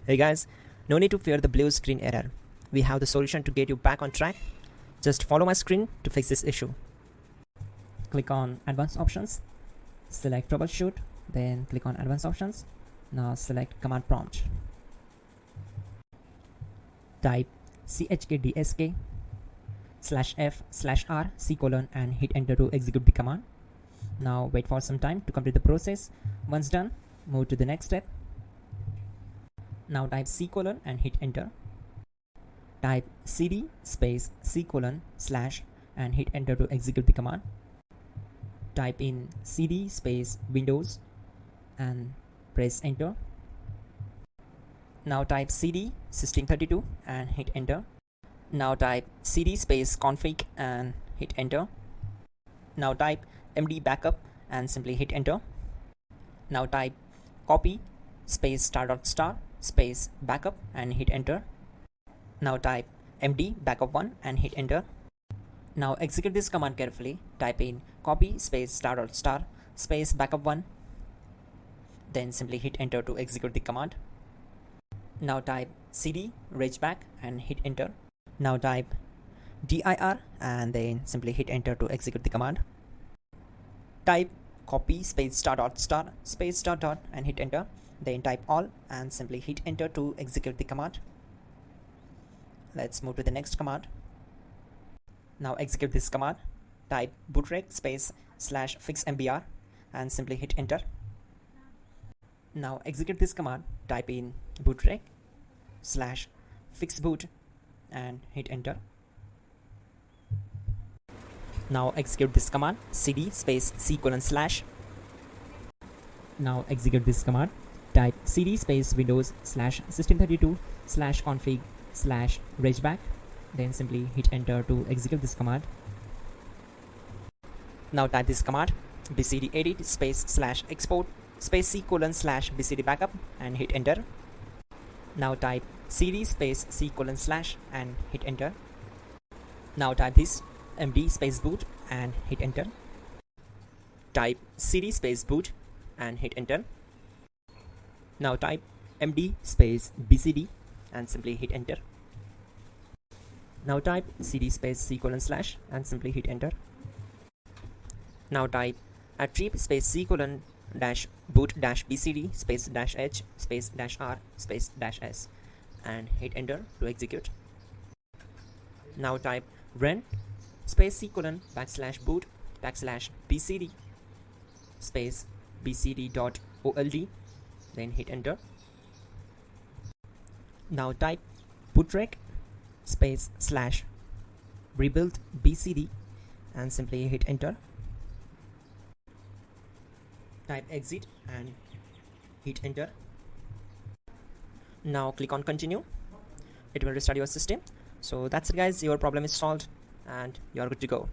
Hey guys, no need to fear the blue screen error. We have the solution to get you back on track. Just follow my screen to fix this issue. Click on Advanced Options, select Troubleshoot, then click on Advanced Options. Now select Command Prompt. Type chkdsk/f/r:/c: and hit enter to execute the command. Now wait for some time to complete the process. Once done, move to the next step. Now type C: and hit enter. Type cd space C: / and hit enter to execute the command. Type in cd space Windows and press enter. Now type cd system32 and hit enter. Now type cd space config and hit enter. Now type md backup and simply hit enter. Now type copy space *** space backup and hit enter. Now type md backup1 and hit enter. Now execute this command carefully. Type in copy space *** space backup1, then simply hit enter to execute the command. Now type cd regback and hit enter. Now type dir and then simply hit enter to execute the command. Type copy space *** space .. and hit enter. Then type all and simply hit enter to execute the command. Let's move to the next command. Now execute this command. Type bootrec space /fixmbr and simply hit enter. Now execute this command. Type in bootrec /fixboot and hit enter. Now execute this command. cd space C:/. Now execute this command. Type cd space Windows /system32/config/regback, then simply hit enter to execute this command. Now type this command bcd edit space /export space C: /bcd backup and hit enter. Now type cd space C: / and hit enter. Now type this md space boot and hit enter. Type cd space boot and hit enter. Now type md space bcd and simply hit enter. Now type cd space C: / and simply hit enter. Now type attrib space C: --boot -bcd space -h space -r space -s and hit enter to execute. Now type run space C: \boot \bcd space bcd.old, then hit enter. Now type bootrec space /rebuild bcd and simply hit enter. Type exit and hit enter. Now click on continue. It will restart your system. So that's it guys, your problem is solved and you are good to go.